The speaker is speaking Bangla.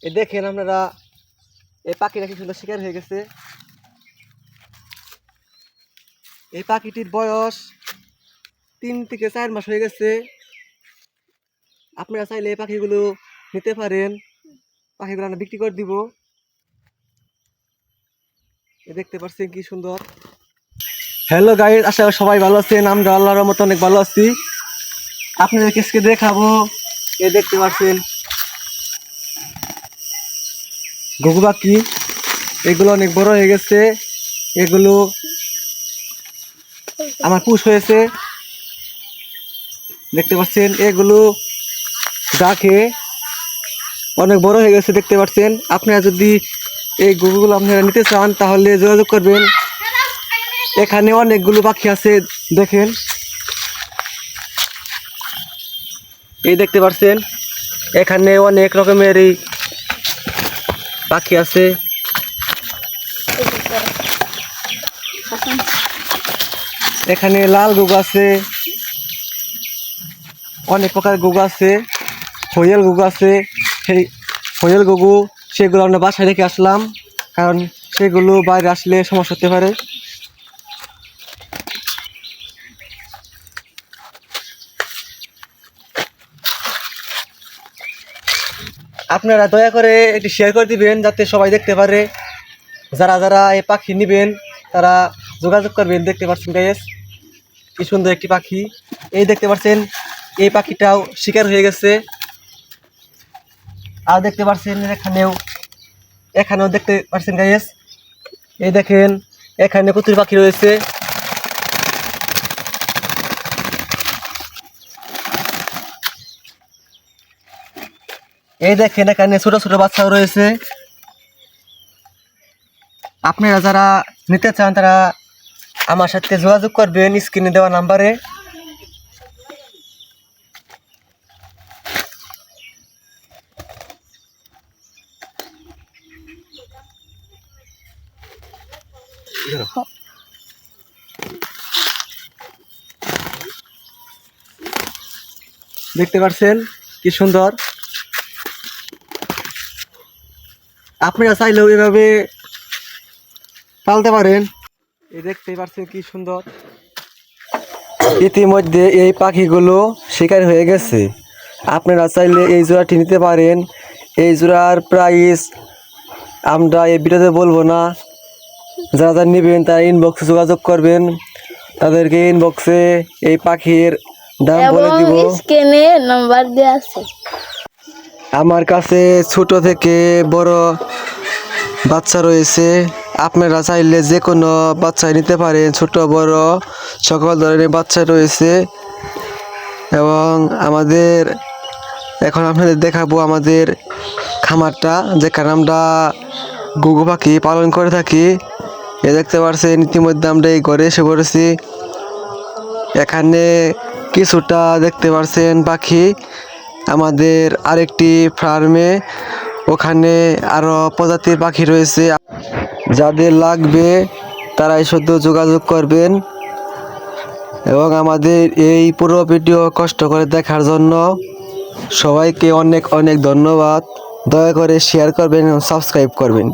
দেখেন আপনারা, এই পাখিটা কি সুন্দর শিকার হয়ে গেছে। এই পাখিটির বয়স 3 থেকে 4 মাস হয়ে গেছে। আপনারা চাইলে এই পাখিগুলো নিতে পারেন, পাখিগুলো আমরা বিক্রি করে দিব। দেখতে পাচ্ছেন কি সুন্দর। হ্যালো গাইস, আশা করি সবাই ভালো আছেন। আমরা আল্লাহর রহমতে অনেক ভালো আছি। আপনাদেরকে আজকে দেখাবো, দেখতে পাচ্ছেন ঘুঘু পাখি। এগুলো অনেক বড় হয়ে গেছে। এগুলো আমার পুষ হয়েছে, দেখতে পাচ্ছেন। এগুলো ডাকে অনেক বড় হয়ে গেছে, দেখতে পাচ্ছেন। আপনারা যদি এই ঘুঘুগুলো আপনারা নিতে চান তাহলে যোগাযোগ করবেন। এখানে অনেকগুলো পাখি আছে, দেখেন। এই দেখতে পাচ্ছেন এখানে অনেক রকমের এই পাখি আছে। এখানে লাল ঘুঘু আছে, অনেক প্রকার ঘুঘু আছে, হরিয়াল ঘুঘু আছে। সেই হরিয়াল ঘুঘু সেগুলো আমরা বাসায় রেখে আসলাম, কারণ সেগুলো বাইরে আসলে সমস্যা হতে পারে। আপনারা দয়া করে এটি শেয়ার করে দিবেন যাতে সবাই দেখতে পারে। যারা যারা এই পাখি নেবেন তারা যোগাযোগ করবেন। দেখতে পাচ্ছেন গাইস কি সুন্দর একটি পাখি। এই দেখতে পাচ্ছেন এই পাখিটাও শিকার হয়ে গেছে। আর দেখতে পাচ্ছেন এখানেও দেখতে পাচ্ছেন গাইস। এই দেখেন এখানে কচুরি পাখি রয়েছে। এই দেখেন এখানে ছোট ছোট বাচ্চাও রয়েছে। আপনারা যারা নিতে চান তারা আমার সাথে যোগাযোগ করবেন স্ক্রিনে দেওয়া নাম্বারে। দেখতে পাচ্ছেন কি সুন্দর। আপনারা চাইলেও এভাবে পালতে পারেন। এই দেখতেই পাচ্ছেন কি সুন্দর। ইতিমধ্যে এই পাখিগুলো শিকার হয়ে গেছে। আপনারা চাইলে এই জোড়াটি নিতে পারেন। এই জোড়ার প্রাইস আমরা এই ভিডিওতে বলবো না। যারা যারা নেবেন তারা ইনবক্সে যোগাযোগ করবেন, তাদেরকে ইনবক্সে এই পাখির দাম বলে দিব। স্ক্রিনে নাম্বার দেওয়া আছে। আমার কাছে ছোট থেকে বড় বাচ্চা রয়েছে। আপনারা চাইলে যে কোনো বাচ্চা নিতে পারেন, ছোট বড় সকল ধরনের বাচ্চা রয়েছে। এবং এখন আপনাদের দেখাবো আমাদের খামারটা, যেখানে আমরা ঘুঘু পাখি পালন করে থাকি। দেখতে পাচ্ছেন ইতিমধ্যে আমরা এই ঘরে এসে পড়েছি। এখানে কিছুটা দেখতে পাচ্ছেন পাখি আমাদের আরেকটি ফার্মে, ওখানে আরো প্রজাতির পাখি রয়েছে। যাদের লাগবে তারাই শুধু যোগাযোগ করবেন। এবং আমাদের এই পুরো ভিডিও কষ্ট করে দেখার জন্য সবাইকে অনেক অনেক ধন্যবাদ। দয়া করে শেয়ার করবেন এবং সাবস্ক্রাইব করবেন।